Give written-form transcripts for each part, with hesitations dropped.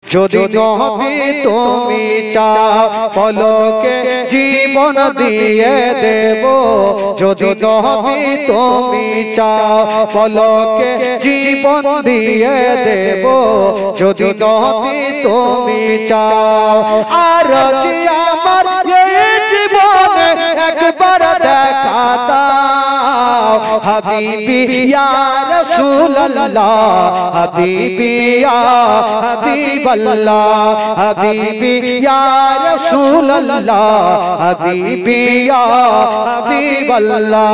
যদি নবী তুমি চাও পলকে জীবন দিয়ে দেব যদি নবী তুমি চাও পলকে জীবন দিয়ে দেব যদি নবী তুমি চাও আর যে আমার এই জীবনে একবার দেখা দাও হাবিবি ইয়া রাসূলুল্লাহ হাবিবি ইয়া হাবিবাল্লাহ হাবিবি ইয়া রাসূলুল্লাহ হাবিবি ইয়া হাবিবাল্লাহ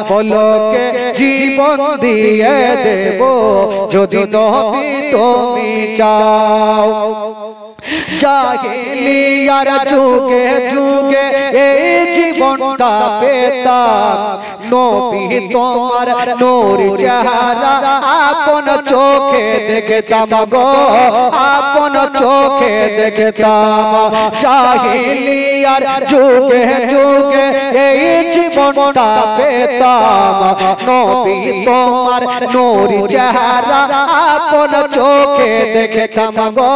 পলকে জীবন দিয়ে দেব যদি নবী তুমি চাও জাহেলিয়ার যুগে যুগে এই জীবনটা পেতাম নবী তোমার নূর চেহারা আপন চোখে দেখতাম গো আপন চোখে দেখতাম জাহেলিয়ার যুগে যুগে এই জীবনটা পেতাম নবী তোমার নূর চেহারা আপন চোখে দেখতাম গো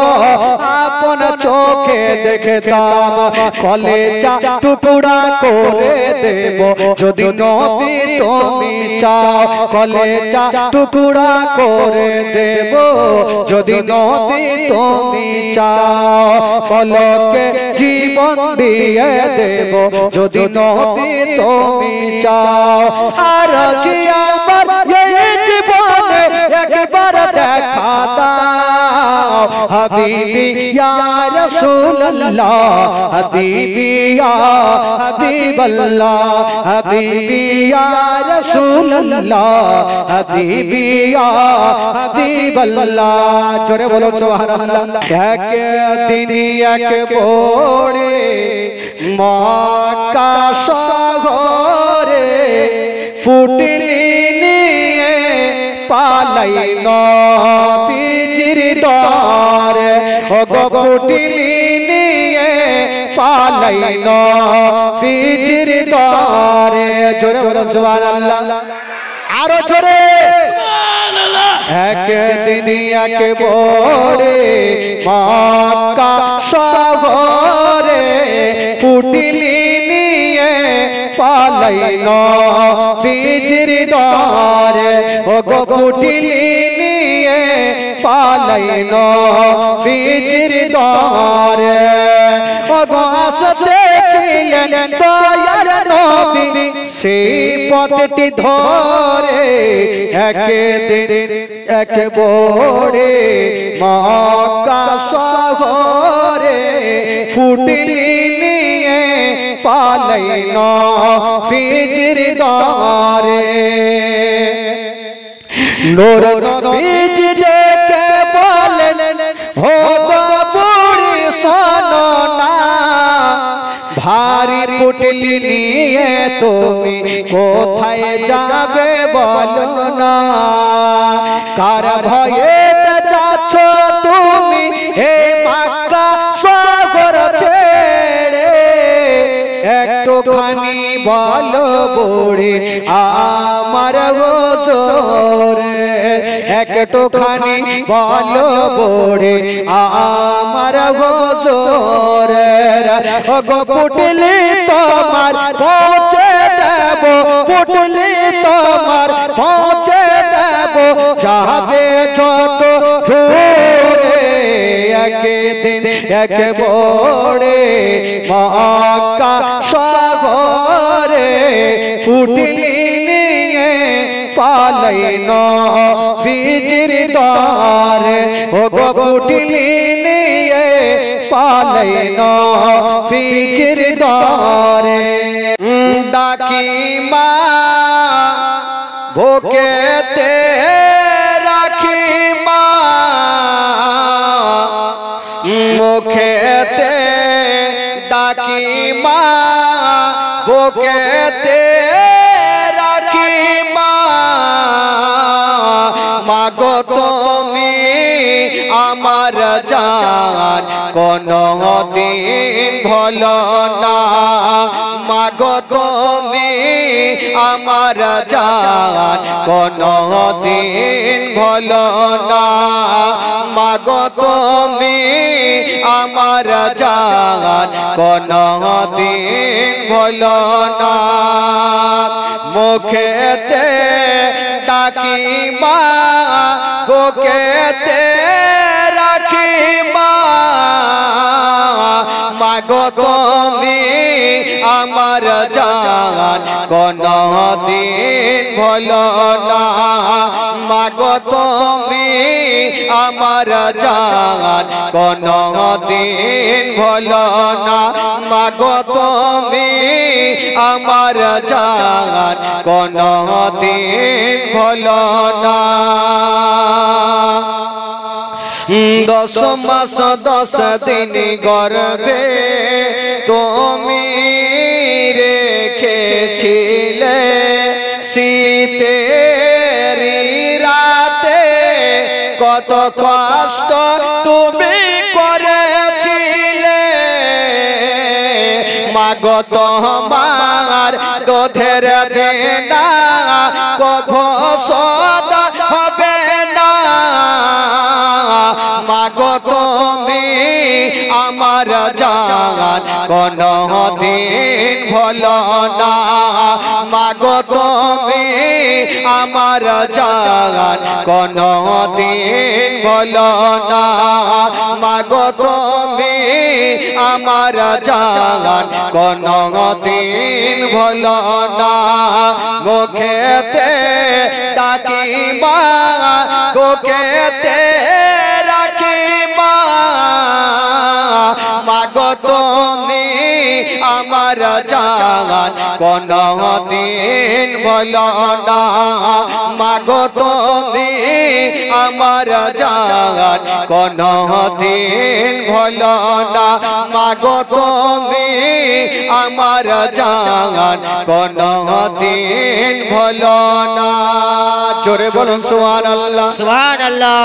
আপন চোখে দেখতাম কলেজা টুকরা করে দেব যদি নবী তুমি চাও কলেজা টুকরা করে দেব যদি নবী তুমি চাও পলকে জীবন দিয়ে দেব যদি নবী তুমি চাও আর যে আমার এই জীবনে একবার দেখা দাও হাবিবি ইয়া রাসূলুল্লাহ হাবিবি ইয়া হাবিবাল্লাহ হাবিবি ইয়া রাসূলুল্লাহ হাবিবি ইয়া হাবিবাল্লাহ জোরে বলো সুবহানাল্লাহ একদিন এক ভোরে মক্কা শহরে পুটলি নিয়ে পালাই নবীজির দরে ও গো পুটলি নিয়ে পালাই নবীজির দরে জোরে বলো সুবহানাল্লাহ আরো জোরে সুবহানাল্লাহ একদিন এক ভোরে মক্কা শহরে পুটলি নিয়ে পালাই নবীজির দরে ও গো পুটলি নিয়ে পালাই নবীজির দরে ও গো আসতে ছিলেন দয়ার নবী সেই পথটি ধরে একদিন এক ভোরে মক্কা শহরে পুটলি নিয়ে পালাই নবীজির দরে নূর নবীজি ডেকে বলেন হো গো বুড়ি শোনো না ভারী পুটলি নিয়ে তুমি কোথায় যাবে বলো না কার ভয়ে যাচ্ছ তুমি হে মক্কা শহর ছেড়ে একটুখানি বলো বুড়ি আমার হুজুরে একটুখানি বলো বুড়ি আমার হুজুরে ও গো পুটলি তোমার পৌঁছে দেব পুটলি তোমার পৌঁছে দেব যাবে যত দূরে একদিন এক ভোরে মক্কা শহরে পুটলি নিয়ে পালাই নবীজির দরে ও গো পুটলি নিয়ে পালাই নবীজির দরে ডাকি মা ভোকেতে রাখি মা মুখেতে ডাকি মা বুকেতে রাখি মা মাগো তুমি আমার জান কোনো দিন ভুলো না মাগো তুমি আমার জান কোনো দিন ভুলো না মাগো তুমি আমার জান কোনদিন ভুলো না মুখেতে ডাকি মা বুকেতে রাখি মা মাগো তুমি আমার জান কোনদিন ভুলো না মাগো তুমি আমার জান কোনদিন ভুলো না মাগো তুমি আমার জান কোনদিন ভুলো না 10 মাস 10 দিন গর্ভে তুমি রেখেছিলে শীতের রাতে কত কষ্ট তুমি করেছিলে মাগো তোমার দুধের দেনা কভু শোধ হবে না মাগো তুমি আমার জান কোনদিন ভুলো না মাগো তুমি আমার জান কোনদিন ভুলো না মাগো তুমি আমার জান কোনদিন ভুলো না মুখেতে ডাকি মা বুকেতে রাখি মা মাগো তুমি আমার জান কোনদিন ভুলো না মাগো তুমি আমার জান কোনদিন ভুলো না মাগো তুমি আমার জান কোনদিন ভুলো না জোরে বলুন সুবহানাল্লাহ সুবহানাল্লাহ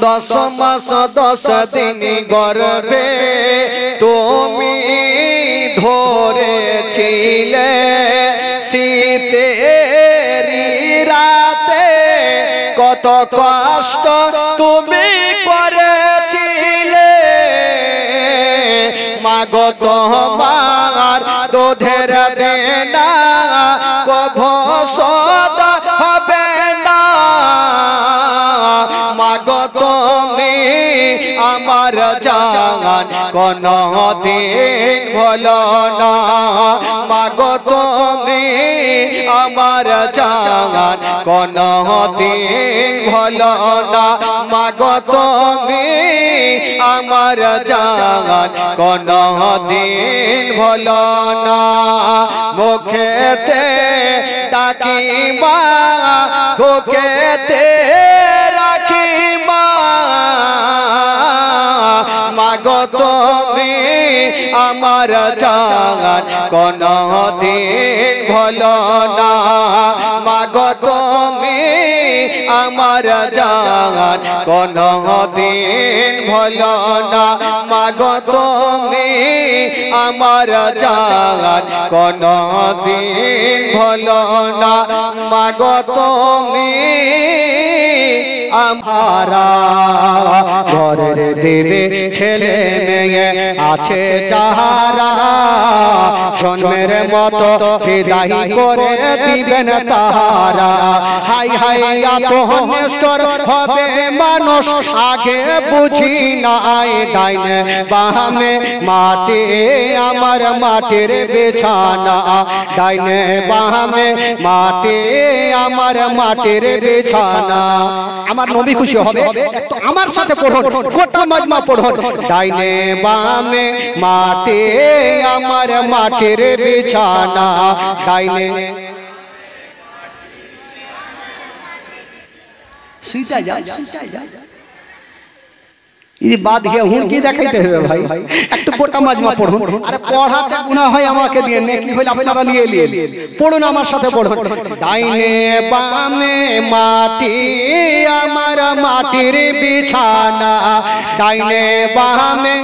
10 মাস 10 দিন গর্ভে তুমি ধরেছিলে শীতের রাতে কত কষ্ট তুমি করেছিলে মাগো তোমার দুধের দেনা কভু শোধ হবে না মাগো তুমি আমার জান কোনদিন ভুলো না মাগো তুমি আমার জান কোনদিন ভুলো না মাগো তুমি আমার জান কোনদিন ভুলো না মুখেতে ডাকি মা বুকেতে রাখি মা মাগো তুমি আমার জান কোনদিন ভুলো না মাগো তুমি আমার জান কোনদিন ভুলো না মাগো তুমি আমার জান কোনদিন ভুলো না মাগো তুমি আমারা ঘরের দেবে ছেলে মেয়ে আছে যাহারা জন্মের মতো বিদায় করে দিবেন তাহারা হাই হাই এত নিষ্ঠুর হবে মানুষ আগে বুঝি নাই ডাইনে বামে মাটি আমার মাটির বিছানা ডাইনে বামে মাটি আমার মাটির বিছানা আমার নবী খুশি হবে তো আমার সাথে পড়ুন গোটা মাজমা পড়ুন ডাইনে বামে মাটি আমার মাটির বিছানা ডাইনে সুইটা যা এই বাদ গিয়ে হুঁকি দেখাইতে হবে ভাই একটু গোটা মাজমা পড়ুন আরে পড়াতে গুনাহ হয় আমাকে দিয়ে নেকি হইল আপনারা নিয়ে পড়ুন আমার সাথে পড়ুন ডাইনে বামে মাটি আমার মাটির বিছানা ডাইনে বামে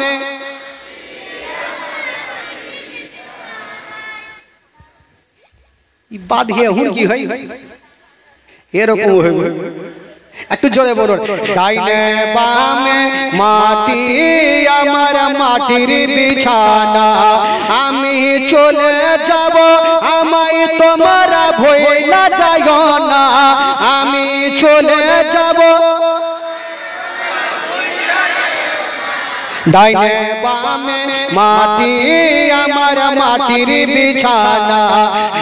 এই বাদ গিয়ে হুঁকি হয় এরকম হইবে একটু জোরে বলুন ডাইনে বামে মাটি আমার মাটির বিছানা আমি চলে যাব আমায় তোমরা ভুইলা যাইও না আমি চলে যাব ডাইনে বামে মাটি আমার মাটির বিছানা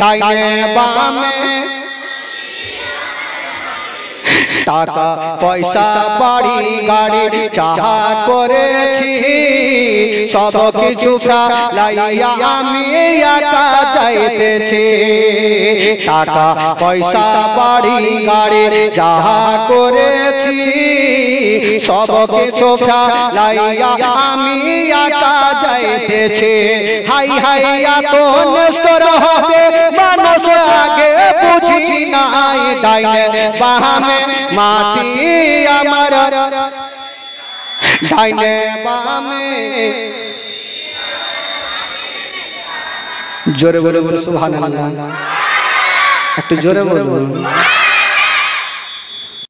ডাইনে বামে টাকা পয়সা বাড়ি গাড়ি চাহা করেছি সব কিছু ফেলাইয়া আমি একা যাইতেছি টাকা পয়সা বাড়ি গাড়ি যাহা করেছি সব কিছু ফেলাইয়া আমি একা যাইতেছি হাই হাই এত নষ্ট হবে মানুষ আগে বুঝি নাই ডাইনে বামে মাটি আমার ডাইনে বামে জোরে বলে বলে সুবহানাল্লাহ একটু জোরে বলে